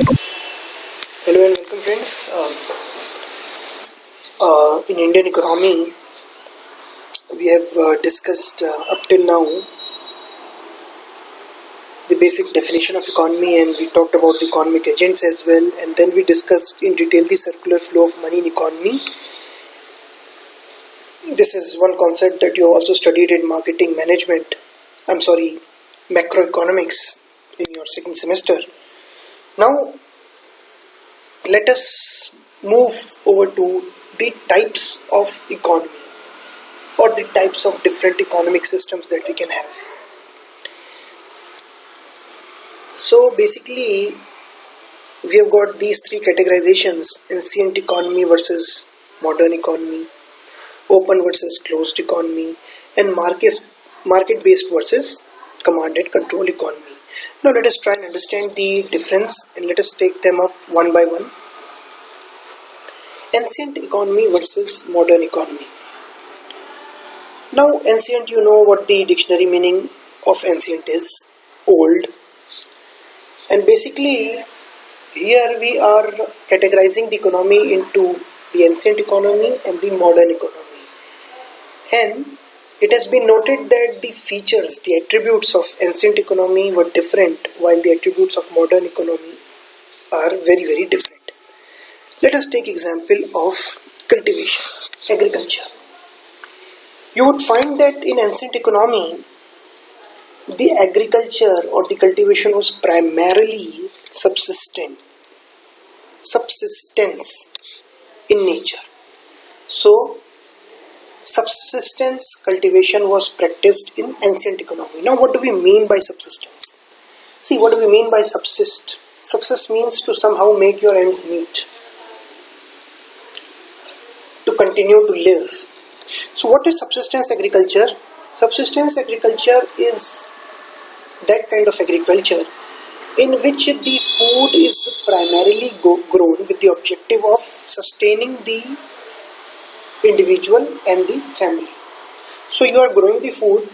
Hello and welcome, friends. In Indian economy, we have discussed up till now the basic definition of economy, and we talked about the economic agents as well. And then we discussed in detail the circular flow of money in economy. This is one concept that you also studied in marketing management. Macroeconomics in your second semester. Now, let us move over to the types of economy or the types of different economic systems that we can have. So basically, we have got these three categorizations: ancient economy versus modern economy, open versus closed economy, and market-based versus command and control economy. Now let us try and understand the difference, and let us take them up one by one. Ancient economy versus modern economy. Now ancient, you know what the dictionary meaning of ancient is: old. And basically here we are categorizing the economy into the ancient economy and the modern economy. And it has been noted that the features, the attributes of ancient economy were different, while the attributes of modern economy are very, very different. Let us take example of cultivation, agriculture. You would find that in ancient economy, the agriculture or the cultivation was primarily subsistence in nature. So, subsistence cultivation was practiced in ancient economy. Now, what do we mean by subsistence? See, what do we mean by subsist? Subsist means to somehow make your ends meet, to continue to live. So what is subsistence agriculture? Subsistence agriculture is that kind of agriculture in which the food is primarily grown with the objective of sustaining the individual and the family. So you are growing the food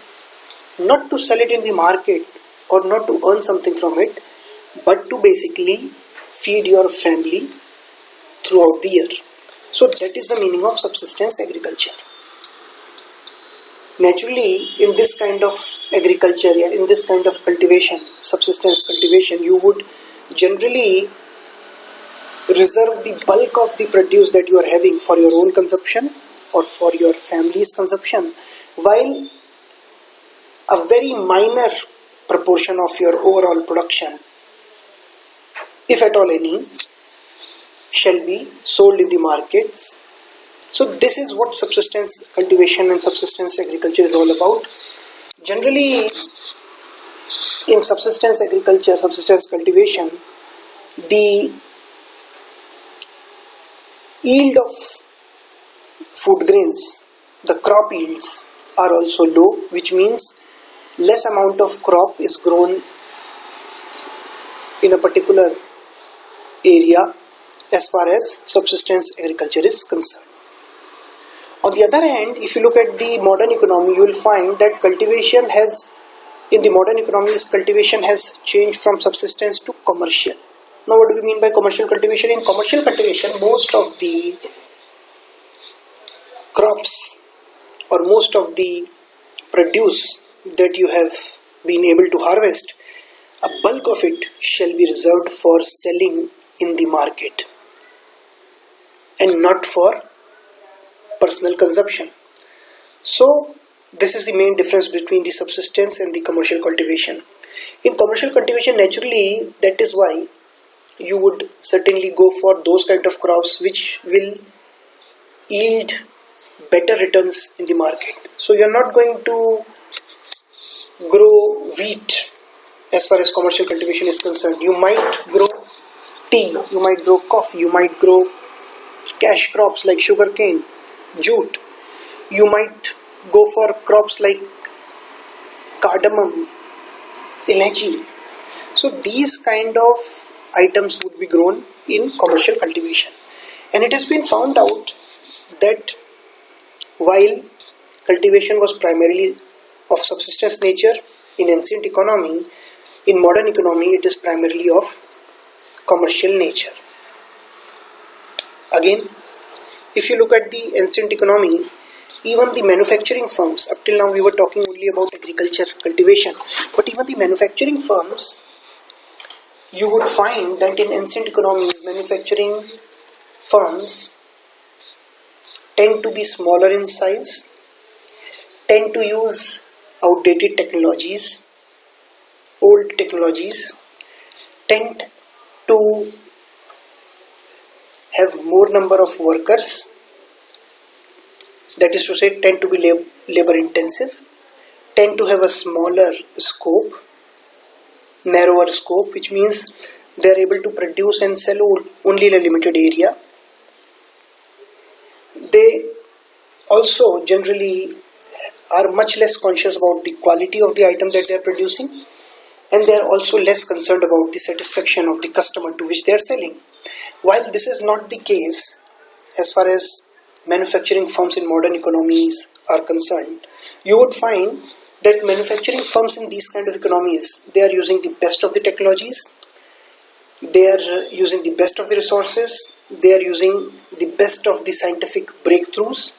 not to sell it in the market or not to earn something from it, but to basically feed your family throughout the year. So that is the meaning of subsistence agriculture. Naturally, in this kind of agriculture, in this kind of cultivation, subsistence cultivation, you would generally reserve the bulk of the produce that you are having for your own consumption or for your family's consumption, while a very minor proportion of your overall production, if at all any, shall be sold in the markets. So this is what subsistence cultivation and subsistence agriculture is all about. Generally, in subsistence agriculture, subsistence cultivation, the yield of food grains, the crop yields are also low, which means less amount of crop is grown in a particular area as far as subsistence agriculture is concerned. On the other hand, if you look at the modern economy, you will find that cultivation has changed from subsistence to commercial. Now, what do we mean by commercial cultivation? In commercial cultivation, most of the crops or most of the produce that you have been able to harvest, a bulk of it shall be reserved for selling in the market and not for personal consumption. So this is the main difference between the subsistence and the commercial cultivation. In commercial cultivation, naturally, that is why you would certainly go for those kind of crops which will yield better returns in the market. So you are not going to grow wheat as far as commercial cultivation is concerned. You might grow tea, you might grow coffee, you might grow cash crops like sugarcane, jute. You might go for crops like cardamom, elaichi. So these kind of items would be grown in commercial cultivation. And it has been found out that while cultivation was primarily of subsistence nature in ancient economy, in modern economy it is primarily of commercial nature. Again, if you look at the ancient economy, even the manufacturing firms, up till now we were talking only about agriculture, cultivation, but even the manufacturing firms, you would find that in ancient economies, manufacturing firms tend to be smaller in size, tend to use outdated technologies, old technologies, tend to have more number of workers, that is to say tend to be labor intensive, tend to have a smaller scope, narrower scope, which means they are able to produce and sell only in a limited area. They also generally are much less conscious about the quality of the item that they are producing, and they are also less concerned about the satisfaction of the customer to which they are selling. While this is not the case as far as manufacturing firms in modern economies are concerned, you would find that manufacturing firms in these kind of economies, they are using the best of the technologies, they are using the best of the resources, they are using the best of the scientific breakthroughs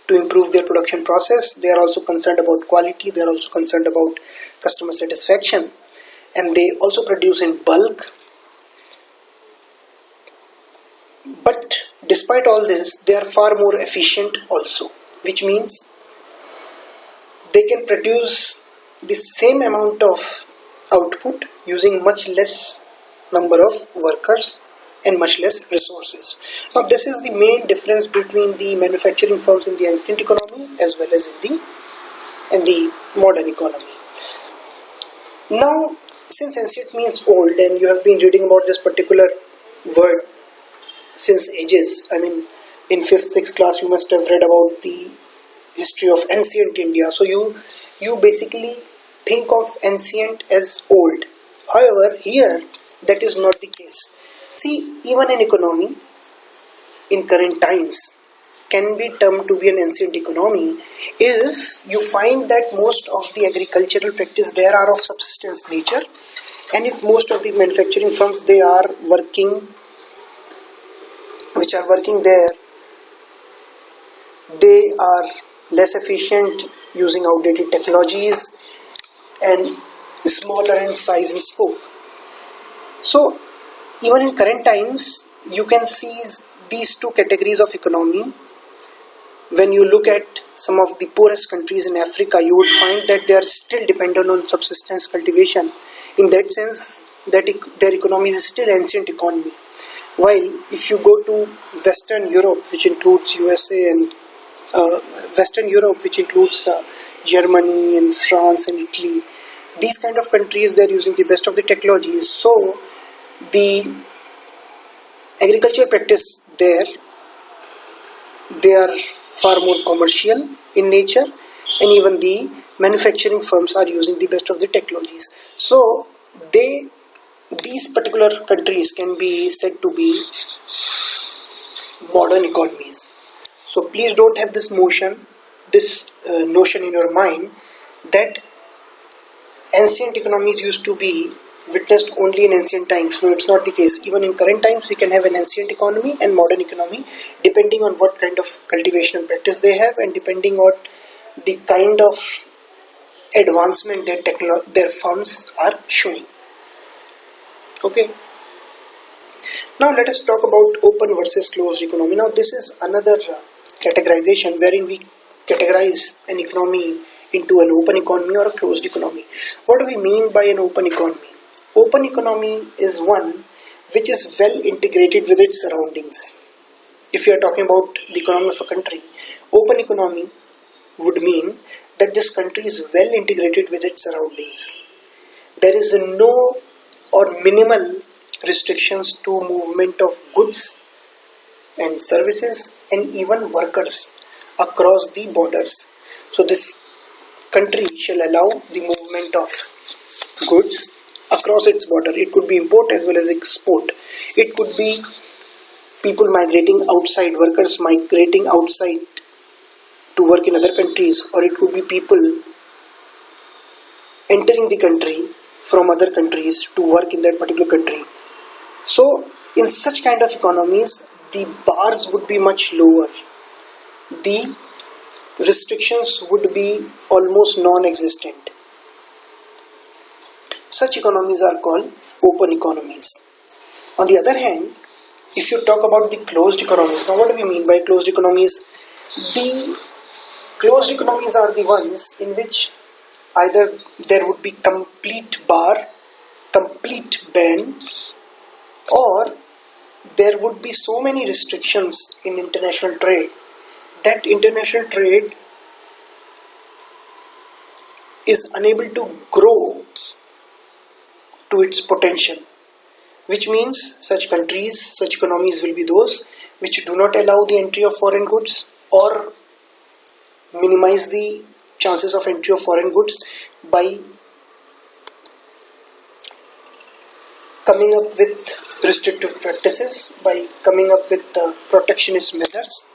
to improve their production process. They are also concerned about quality, they are also concerned about customer satisfaction, and they also produce in bulk. But despite all this, they are far more efficient also, which means they can produce the same amount of output using much less number of workers and much less resources. Now this is the main difference between the manufacturing firms in the ancient economy as well as in the modern economy. Now, since ancient means old, and you have been reading about this particular word since ages, I mean in 5th, 6th class you must have read about the history of ancient India. So you basically think of ancient as old. However, here that is not the case. See, even an economy in current times can be termed to be an ancient economy if you find that most of the agricultural practice there are of subsistence nature, and if most of the manufacturing firms which are working there, they are less efficient, using outdated technologies and smaller in size and scope. So even in current times you can see these two categories of economy. When you look at some of the poorest countries in Africa, you would find that they are still dependent on subsistence cultivation. In that sense, that their economy is still ancient economy. While if you go to Western Europe, which includes USA and Western Europe, which includes Germany and France and Italy, these kind of countries, they are using the best of the technologies. So the agricultural practice there, they are far more commercial in nature, and even the manufacturing firms are using the best of the technologies. So these particular countries can be said to be modern economies. So please don't have this notion in your mind that ancient economies used to be witnessed only in ancient times. No, it's not the case. Even in current times we can have an ancient economy and modern economy, depending on what kind of cultivation and practice they have, and depending on the kind of advancement that their firms are showing. Okay. Now let us talk about open versus closed economy. Now this is another categorization wherein we categorize an economy into an open economy or a closed economy. What do we mean by an open economy? Open economy is one which is well integrated with its surroundings. If you are talking about the economy of a country, open economy would mean that this country is well integrated with its surroundings. There is no or minimal restrictions to movement of goods and services and even workers across the borders. So this country shall allow the movement of goods across its border. It could be import as well as export. It could be people migrating outside, workers migrating outside to work in other countries, or it could be people entering the country from other countries to work in that particular country. So in such kind of economies, the bars would be much lower. The restrictions would be almost non-existent. Such economies are called open economies. On the other hand, if you talk about the closed economies, now what do we mean by closed economies? The closed economies are the ones in which either there would be complete bar, complete ban, or there would be so many restrictions in international trade that international trade is unable to grow to its potential, which means such countries, such economies will be those which do not allow the entry of foreign goods or minimize the chances of entry of foreign goods by coming up with restrictive practices, by coming up with protectionist measures.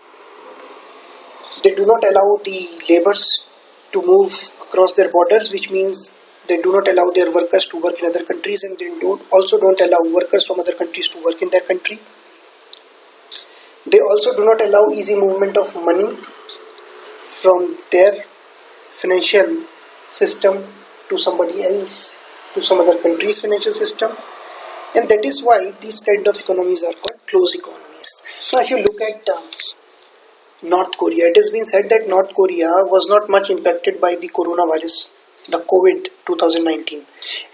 They do not allow the laborers to move across their borders, which means they do not allow their workers to work in other countries, and they also don't allow workers from other countries to work in their country. They also do not allow easy movement of money from their financial system to somebody else, to some other country's financial system. And that is why these kind of economies are called closed economies. So if you look at North Korea, it has been said that North Korea was not much impacted by the coronavirus, the COVID 2019.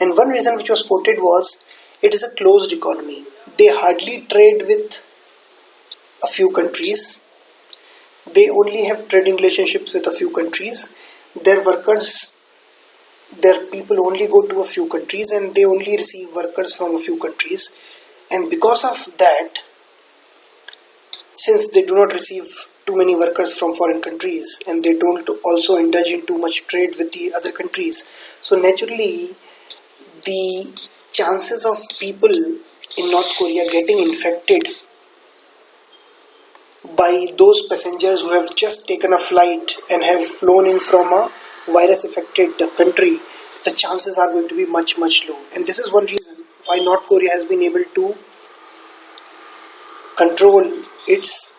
And one reason which was quoted was it is a closed economy. They hardly trade with a few countries. They only have trading relationships with a few countries. Their workers, their people only go to a few countries, and they only receive workers from a few countries. And because of that, since they do not receive too many workers from foreign countries, and they don't also indulge in too much trade with the other countries, so naturally the chances of people in North Korea getting infected by those passengers who have just taken a flight and have flown in from a virus affected country, the chances are going to be much low. And this is one reason why North Korea has been able to control its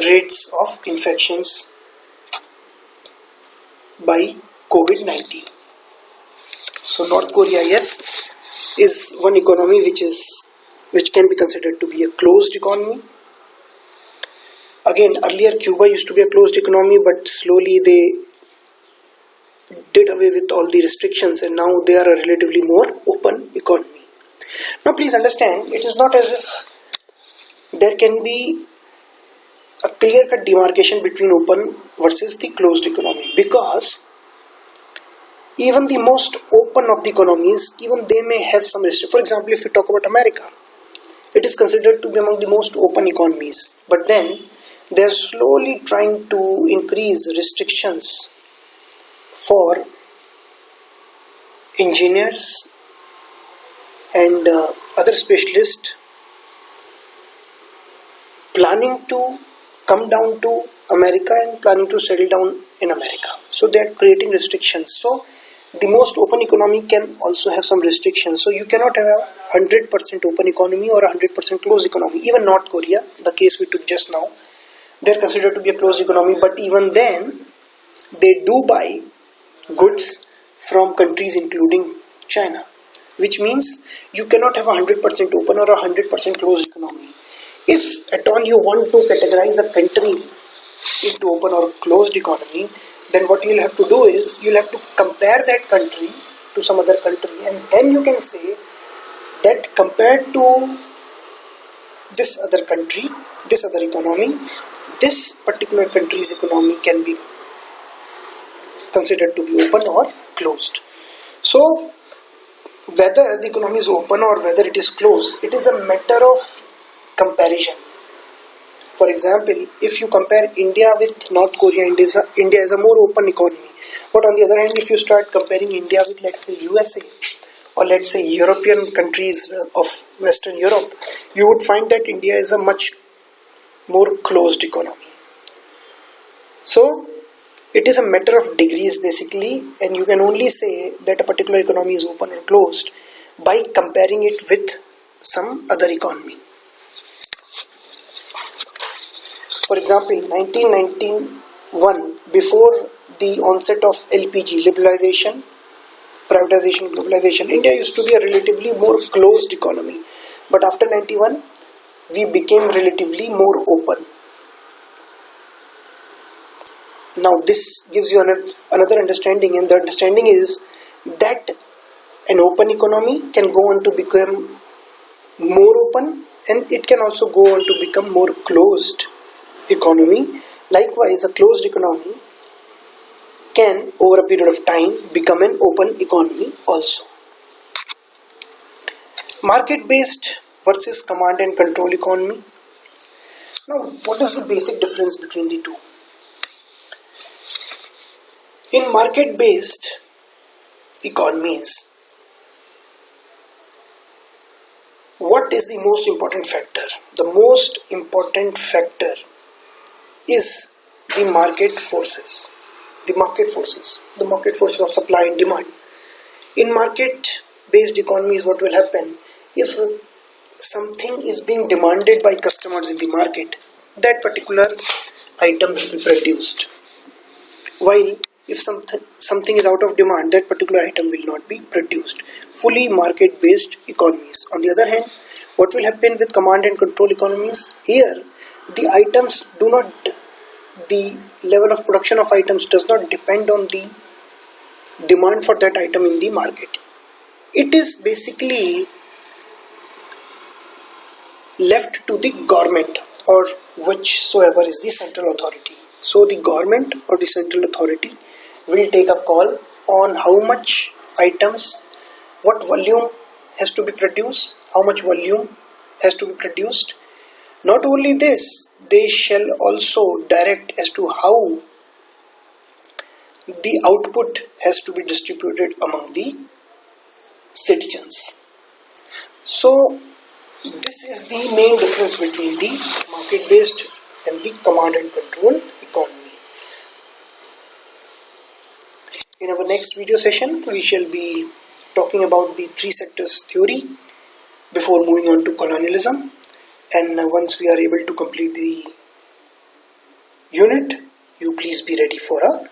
rates of infections by COVID-19. So North Korea, yes, is one economy which can be considered to be a closed economy. Again, earlier Cuba used to be a closed economy, but slowly they did away with all the restrictions, and now they are a relatively more open economy. Now please understand, it is not as if there can be a clear-cut demarcation between open versus the closed economy, because even the most open of the economies, even they may have some restrictions. For example, if you talk about America, it is considered to be among the most open economies, but then they are slowly trying to increase restrictions for engineers and other specialists planning to come down to America and planning to settle down in America. So they are creating restrictions. So the most open economy can also have some restrictions. So you cannot have a 100% open economy or a 100% closed economy. Even North Korea, the case we took just now, they are considered to be a closed economy, but even then they do buy goods from countries including China, which means you cannot have a 100% open or a 100% closed economy. If at all you want to categorize a country into open or closed economy, then what you'll have to do is you'll have to compare that country to some other country, and then you can say that compared to this other country, this other economy, this particular country's economy can be considered to be open or closed. So whether the economy is open or whether it is closed, it is a matter of comparison. For example, if you compare India with North Korea, India is a more open economy. But on the other hand, if you start comparing India with, let's say, USA or let's say European countries of Western Europe, you would find that India is a much more closed economy. So it is a matter of degrees basically, and you can only say that a particular economy is open or closed by comparing it with some other economy. For example, 1991, before the onset of LPG, liberalization, privatization, globalization, India used to be a relatively more closed economy. But after 91, we became relatively more open. Now this gives you another understanding, and the understanding is that an open economy can go on to become more open, and it can also go on to become more closed economy. Likewise, a closed economy can over a period of time become an open economy also. Market-based versus command and control economy. Now, what is the basic difference between the two? In market-based economies, what is the most important factor? The most important factor is the market forces. The market forces of supply and demand. In market-based economies, what will happen? If something is being demanded by customers in the market, that particular item will be produced. While if something is out of demand, that particular item will not be produced. Fully market-based economies. On the other hand, what will happen with command and control economies? Here, the level of production of items does not depend on the demand for that item in the market. It is basically left to the government or whichsoever is the central authority. So the government or the central authority will take a call on how much items, what volume has to be produced, how much volume has to be produced. Not only this, they shall also direct as to how the output has to be distributed among the citizens. So this is the main difference between the market-based and the command and control economy. In our next video session, we shall be talking about the three sectors theory before moving on to colonialism. And once we are able to complete the unit, you please be ready for a